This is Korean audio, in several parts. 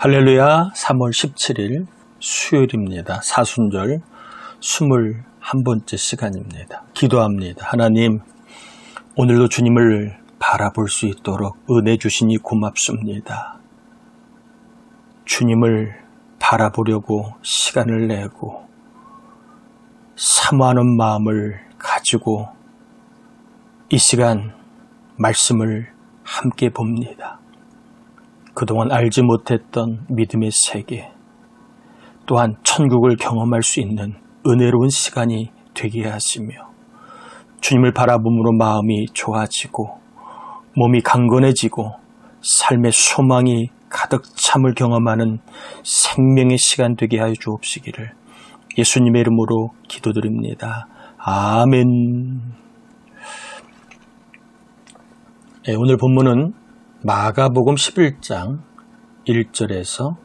할렐루야. 3월 17일 수요일입니다. 사순절 21번째 시간입니다. 기도합니다. 하나님, 오늘도 주님을 바라볼 수 있도록 은혜 주시니 고맙습니다. 주님을 바라보려고 시간을 내고 사모하는 마음을 가지고 이 시간 말씀을 함께 봅니다. 그동안 알지 못했던 믿음의 세계, 또한 천국을 경험할 수 있는 은혜로운 시간이 되게 하시며 주님을 바라봄으로 마음이 좋아지고 몸이 강건해지고 삶의 소망이 가득 참을 경험하는 생명의 시간 되게 하여 주옵시기를 예수님의 이름으로 기도드립니다. 아멘. 네, 오늘 본문은 마가복음 11장 1절에서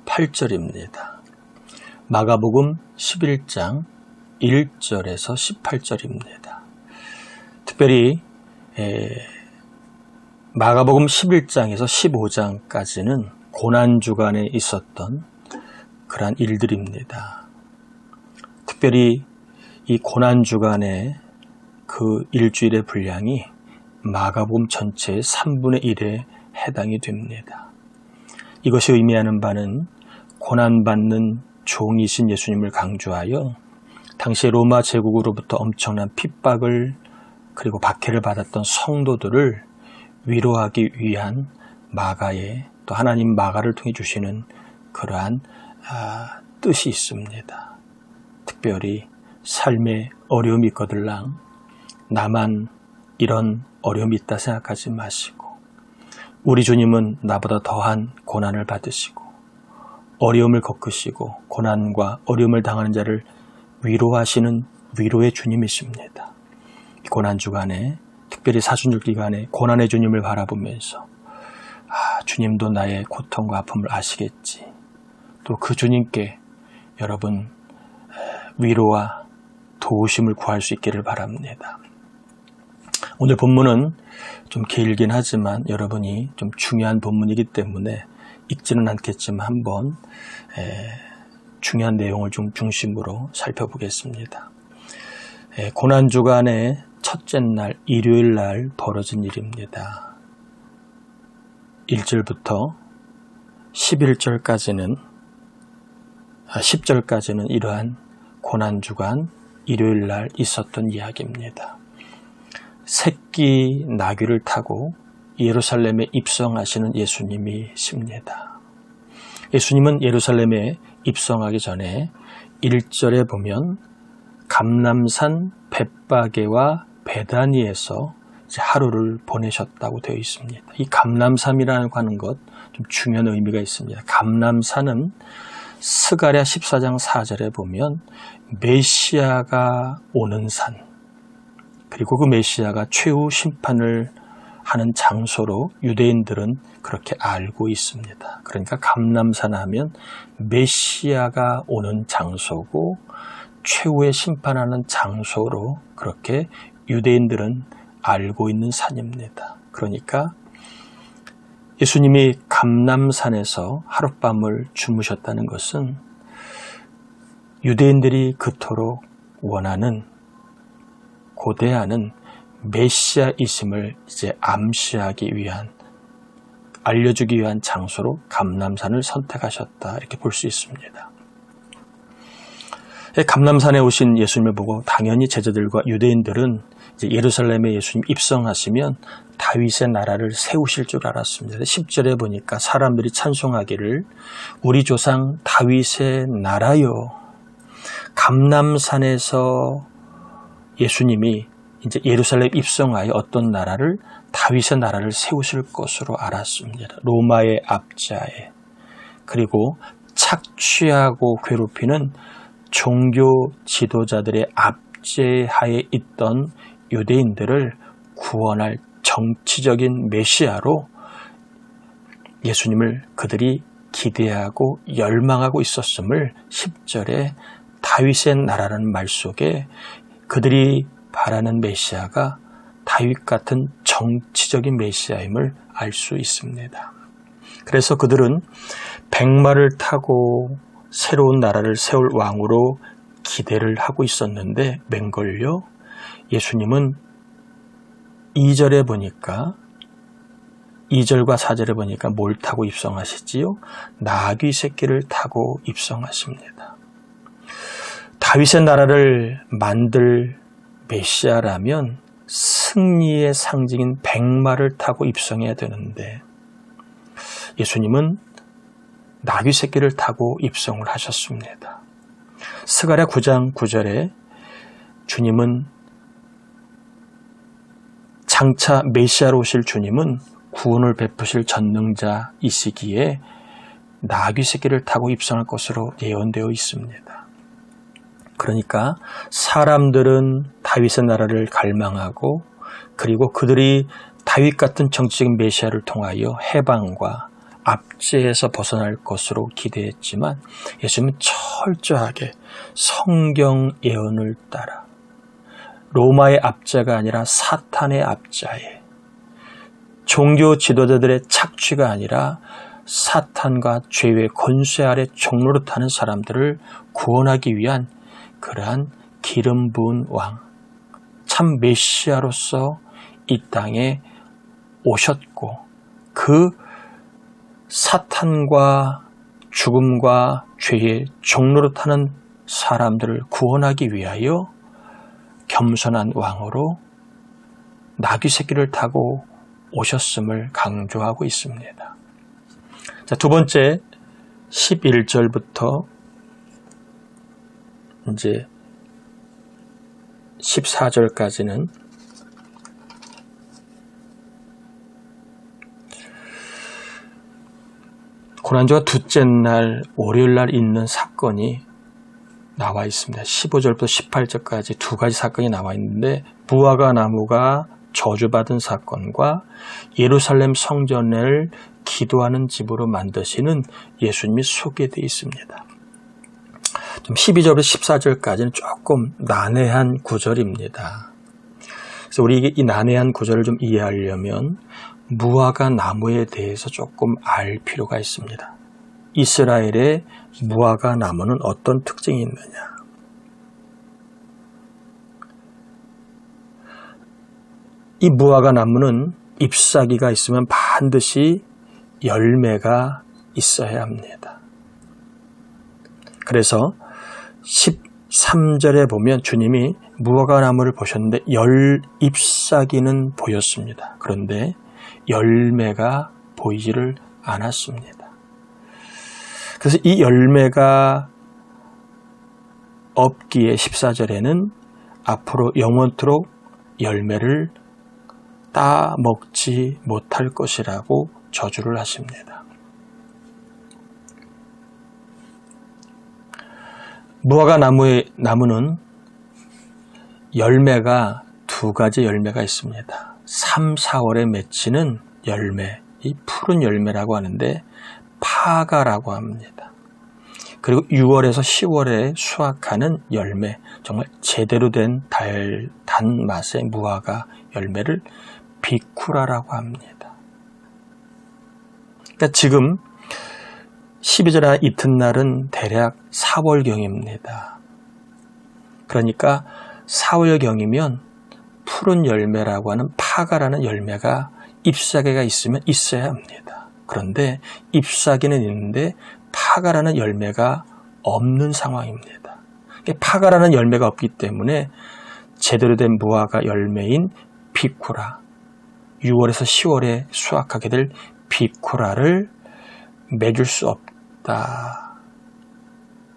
18절입니다. 마가복음 11장 1절에서 18절입니다. 특별히 마가복음 11장에서 15장까지는 고난주간에 있었던 그러한 일들입니다. 특별히 이 고난주간의 그 일주일의 분량이 마가복음 전체의 3분의 1에 해당이 됩니다. 이것이 의미하는 바는 고난받는 종이신 예수님을 강조하여 당시 로마 제국으로부터 엄청난 핍박을 그리고 박해를 받았던 성도들을 위로하기 위한 마가의 또 하나님 마가를 통해 주시는 그러한 뜻이 있습니다. 특별히 삶에 어려움이 있거들랑 나만 이런 어려움이 있다 생각하지 마시고 우리 주님은 나보다 더한 고난을 받으시고 어려움을 겪으시고 고난과 어려움을 당하는 자를 위로하시는 위로의 주님이십니다. 고난주간에 특별히 사순절 기간에 고난의 주님을 바라보면서 주님도 나의 고통과 아픔을 아시겠지. 또 그 주님께 여러분 위로와 도우심을 구할 수 있기를 바랍니다. 오늘 본문은 좀 길긴 하지만 여러분이 좀 중요한 본문이기 때문에 읽지는 않겠지만 한번 중요한 내용을 좀 중심으로 살펴보겠습니다. 고난주간의 첫째 날 일요일 날 벌어진 일입니다. 1절부터 10절까지는 이러한 고난주간 일요일 날 있었던 이야기입니다. 새끼 나귀를 타고 예루살렘에 입성하시는 예수님이십니다. 예수님은 예루살렘에 입성하기 전에 1절에 보면 감람산 벳바게와 베다니에서 이제 하루를 보내셨다고 되어 있습니다. 이 감람산이라고 하는 것 좀 중요한 의미가 있습니다. 감람산은 스가랴 14장 4절에 보면 메시아가 오는 산, 그리고 그 메시아가 최후 심판을 하는 장소로 유대인들은 그렇게 알고 있습니다. 그러니까 감람산 하면 메시아가 오는 장소고 최후의 심판하는 장소로 그렇게 유대인들은 알고 있는 산입니다. 그러니까 예수님이 감람산에서 하룻밤을 주무셨다는 것은 유대인들이 그토록 원하는 고대하는 메시아이심을 이제 암시하기 위한 알려주기 위한 장소로 감람산을 선택하셨다 이렇게 볼 수 있습니다. 감람산에 오신 예수님을 보고 당연히 제자들과 유대인들은 이제 예루살렘에 예수님 입성하시면 다윗의 나라를 세우실 줄 알았습니다. 10절에 보니까 사람들이 찬송하기를 우리 조상 다윗의 나라요. 감람산에서 예수님이 이제 예루살렘 입성하여 어떤 나라를 다윗의 나라를 세우실 것으로 알았습니다. 로마의 압제하에 그리고 착취하고 괴롭히는 종교 지도자들의 압제하에 있던 유대인들을 구원할 정치적인 메시아로 예수님을 그들이 기대하고 열망하고 있었음을 10절에 다윗의 나라라는 말 속에 그들이 바라는 메시아가 다윗 같은 정치적인 메시아임을 알 수 있습니다. 그래서 그들은 백마를 타고 새로운 나라를 세울 왕으로 기대를 하고 있었는데 맹걸요. 예수님은 2절에 보니까 2절과 4절에 보니까 뭘 타고 입성하시지요? 나귀 새끼를 타고 입성하십니다. 다윗의 나라를 만들 메시아라면 승리의 상징인 백마를 타고 입성해야 되는데 예수님은 나귀 새끼를 타고 입성을 하셨습니다. 스가랴 9장 9절에 주님은 장차 메시아로 오실 주님은 구원을 베푸실 전능자이시기에 나귀 새끼를 타고 입성할 것으로 예언되어 있습니다. 그러니까 사람들은 다윗의 나라를 갈망하고 그리고 그들이 다윗 같은 정치적인 메시아를 통하여 해방과 압제에서 벗어날 것으로 기대했지만 예수님은 철저하게 성경 예언을 따라 로마의 압제가 아니라 사탄의 압제에 종교 지도자들의 착취가 아니라 사탄과 죄의 권세 아래 종로로 타는 사람들을 구원하기 위한 그러한 기름 부은 왕, 참 메시아로서 이 땅에 오셨고 그 사탄과 죽음과 죄의 종로로 타는 사람들을 구원하기 위하여 겸손한 왕으로 나귀 새끼를 타고 오셨음을 강조하고 있습니다. 자, 두 번째 11절부터 이제 14절까지는 고난주가 둘째 날 월요일 날 있는 사건이 나와 있습니다. 15절부터 18절까지 두 가지 사건이 나와 있는데 무화과 나무가 저주받은 사건과 예루살렘 성전을 기도하는 집으로 만드시는 예수님이 소개되어 있습니다. 12절부터 14절까지는 조금 난해한 구절입니다. 그래서 우리 이 난해한 구절을 좀 이해하려면 무화과 나무에 대해서 조금 알 필요가 있습니다. 이스라엘의 무화과 나무는 어떤 특징이 있느냐? 이 무화과 나무는 잎사귀가 있으면 반드시 열매가 있어야 합니다. 그래서 13절에 보면 주님이 무화과 나무를 보셨는데 잎사귀는 보였습니다. 그런데 열매가 보이지를 않았습니다. 그래서 이 열매가 없기에 14절에는 앞으로 영원토록 열매를 따먹지 못할 것이라고 저주를 하십니다. 무화과 나무는 열매가 두 가지 열매가 있습니다. 3, 4월에 맺히는 열매, 이 푸른 열매라고 하는데 파가라고 합니다. 그리고 6월에서 10월에 수확하는 열매, 정말 제대로 된 단맛의 무화과 열매를 비쿠라라고 합니다. 그러니까 지금 12절 이튿날은 대략 4월경입니다. 그러니까 4월경이면 푸른 열매라고 하는 파가라는 열매가 잎사귀가 있으면 있어야 합니다. 그런데 잎사귀는 있는데 파가라는 열매가 없는 상황입니다. 파가라는 열매가 없기 때문에 제대로 된 무화과 열매인 비쿠라, 6월에서 10월에 수확하게 될 비쿠라를 맺을 수 없다.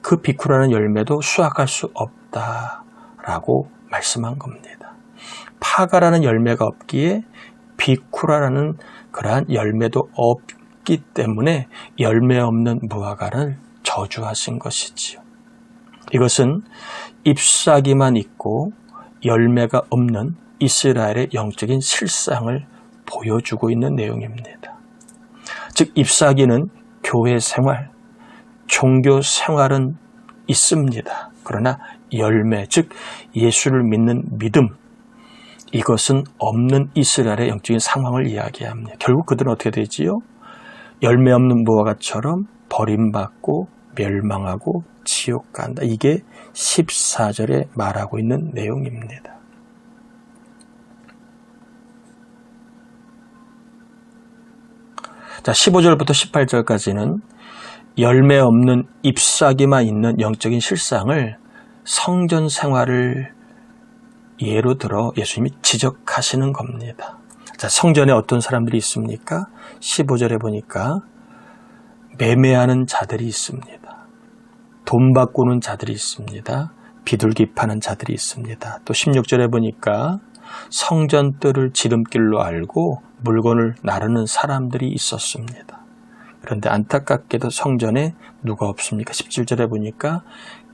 그 비쿠라는 열매도 수확할 수 없다라고 말씀한 겁니다. 파가라는 열매가 없기에 비쿠라라는 그러한 열매도 없기 때문에 열매 없는 무화과를 저주하신 것이지요. 이것은 잎사귀만 있고 열매가 없는 이스라엘의 영적인 실상을 보여주고 있는 내용입니다. 즉 잎사귀는 교회 생활, 종교 생활은 있습니다. 그러나 열매, 즉 예수를 믿는 믿음, 이것은 없는 이스라엘의 영적인 상황을 이야기합니다. 결국 그들은 어떻게 되지요? 열매 없는 무화과처럼 버림받고 멸망하고 지옥 간다. 이게 14절에 말하고 있는 내용입니다. 자, 15절부터 18절까지는 열매 없는 잎사귀만 있는 영적인 실상을 성전 생활을 예로 들어 예수님이 지적하시는 겁니다. 자, 성전에 어떤 사람들이 있습니까? 15절에 보니까 매매하는 자들이 있습니다. 돈 바꾸는 자들이 있습니다. 비둘기 파는 자들이 있습니다. 또 16절에 보니까 성전 뜰을 지름길로 알고 물건을 나르는 사람들이 있었습니다. 그런데 안타깝게도 성전에 누가 없습니까? 17절에 보니까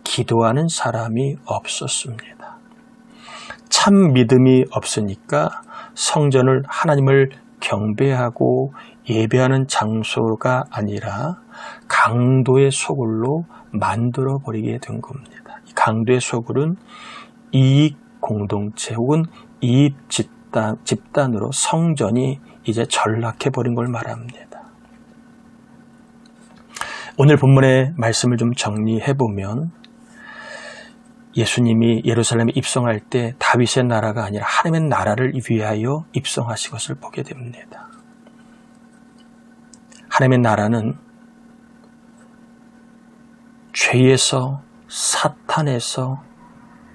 기도하는 사람이 없었습니다. 참 믿음이 없으니까 성전을 하나님을 경배하고 예배하는 장소가 아니라 강도의 소굴로 만들어버리게 된 겁니다. 이 강도의 소굴은 이익 공동체 혹은 이익 집단으로 성전이 이제 전락해버린 걸 말합니다. 오늘 본문의 말씀을 좀 정리해보면 예수님이 예루살렘에 입성할 때 다윗의 나라가 아니라 하나님의 나라를 위하여 입성하신 것을 보게 됩니다. 하나님의 나라는 죄에서, 사탄에서,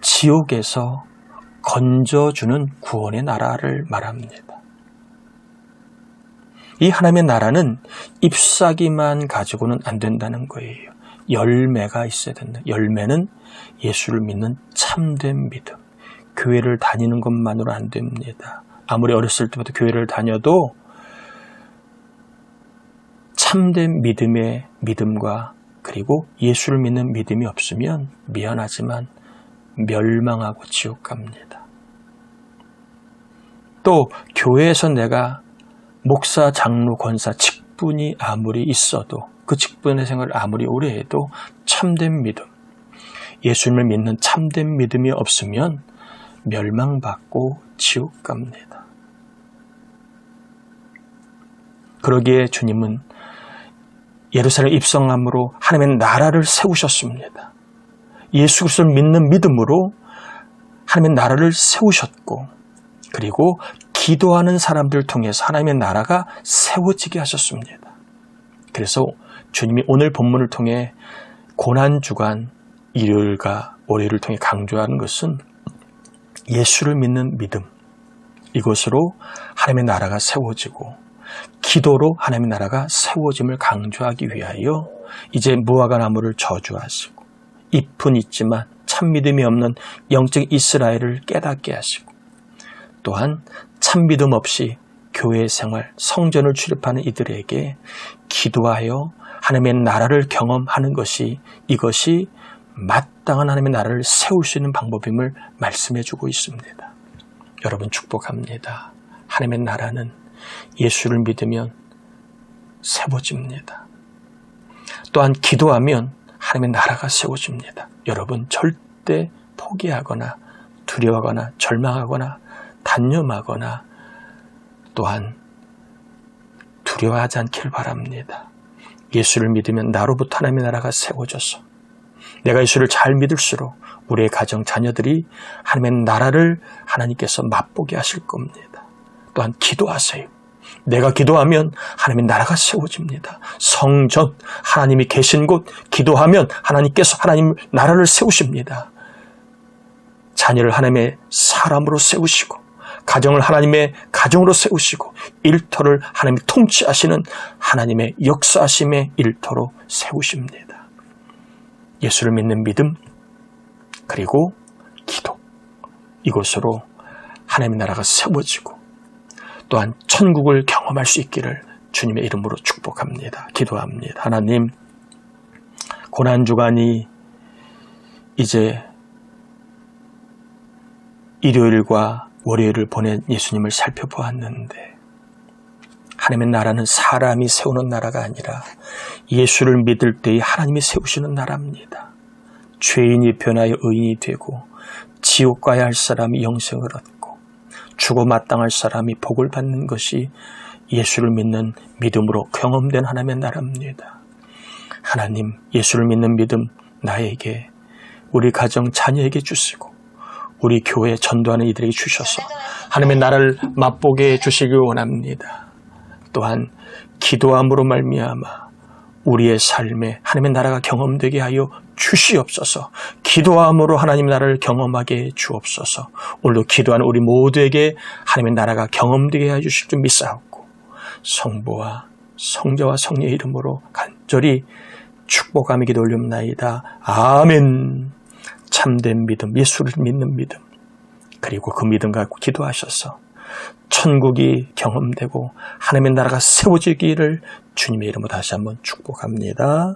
지옥에서 건져주는 구원의 나라를 말합니다. 이 하나님의 나라는 잎사귀만 가지고는 안 된다는 거예요. 열매가 있어야 된다. 열매는 예수를 믿는 참된 믿음. 교회를 다니는 것만으로 안 됩니다. 아무리 어렸을 때부터 교회를 다녀도 참된 믿음의 믿음과 그리고 예수를 믿는 믿음이 없으면 미안하지만 멸망하고 지옥 갑니다. 또 교회에서 내가 목사, 장로, 권사 직분이 아무리 있어도 그 직분의 생활을 아무리 오래 해도 참된 믿음, 예수님을 믿는 참된 믿음이 없으면 멸망받고 지옥 갑니다. 그러기에 주님은 예루살렘 입성함으로 하나님의 나라를 세우셨습니다. 예수 그리스도를 믿는 믿음으로 하나님의 나라를 세우셨고 그리고 기도하는 사람들을 통해서 하나님의 나라가 세워지게 하셨습니다. 그래서 주님이 오늘 본문을 통해 고난주간 일요일과 월요일을 통해 강조하는 것은 예수를 믿는 믿음, 이것으로 하나님의 나라가 세워지고 기도로 하나님의 나라가 세워짐을 강조하기 위하여 이제 무화과 나무를 저주하시고 잎은 있지만 참 믿음이 없는 영적 이스라엘을 깨닫게 하시고 또한 참 믿음 없이 교회 생활, 성전을 출입하는 이들에게 기도하여 하나님의 나라를 경험하는 것이 이것이 마땅한 하나님의 나라를 세울 수 있는 방법임을 말씀해 주고 있습니다. 여러분 축복합니다. 하나님의 나라는 예수를 믿으면 세워집니다. 또한 기도하면 하나님의 나라가 세워집니다. 여러분 절대 포기하거나 두려워하거나 절망하거나 단념하거나 또한 두려워하지 않길 바랍니다. 예수를 믿으면 나로부터 하나님의 나라가 세워져서 내가 예수를 잘 믿을수록 우리의 가정 자녀들이 하나님의 나라를 하나님께서 맛보게 하실 겁니다. 또한 기도하세요. 내가 기도하면 하나님의 나라가 세워집니다. 성전, 하나님이 계신 곳 기도하면 하나님께서 하나님 나라를 세우십니다. 자녀를 하나님의 사람으로 세우시고 가정을 하나님의 가정으로 세우시고 일터를 하나님이 통치하시는 하나님의 역사하심의 일터로 세우십니다. 예수를 믿는 믿음 그리고 기도, 이것으로 하나님의 나라가 세워지고 또한 천국을 경험할 수 있기를 주님의 이름으로 축복합니다. 기도합니다. 하나님, 고난주간이 이제 일요일과 월요일을 보낸 예수님을 살펴보았는데 하나님의 나라는 사람이 세우는 나라가 아니라 예수를 믿을 때에 하나님이 세우시는 나라입니다. 죄인이 변하여 의인이 되고 지옥 가야 할 사람이 영생을 얻고 죽어 마땅할 사람이 복을 받는 것이 예수를 믿는 믿음으로 경험된 하나님의 나라입니다. 하나님, 예수를 믿는 믿음 나에게, 우리 가정 자녀에게 주시고 우리 교회 전도하는 이들에게 주셔서 하나님의 나라를 맛보게 해주시기 원합니다. 또한 기도함으로 말미암아 우리의 삶에 하나님의 나라가 경험되게 하여 주시옵소서. 기도함으로 하나님 나라를 경험하게 주옵소서. 오늘도 기도하는 우리 모두에게 하나님의 나라가 경험되게 하여 주실 줄 믿사옵고 성부와 성자와 성령의 이름으로 간절히 축복하며 기도 올리옵나이다. 아멘. 참된 믿음, 예수를 믿는 믿음, 그리고 그 믿음 갖고 기도하셔서 천국이 경험되고 하나님의 나라가 세워지기를 주님의 이름으로 다시 한번 축복합니다.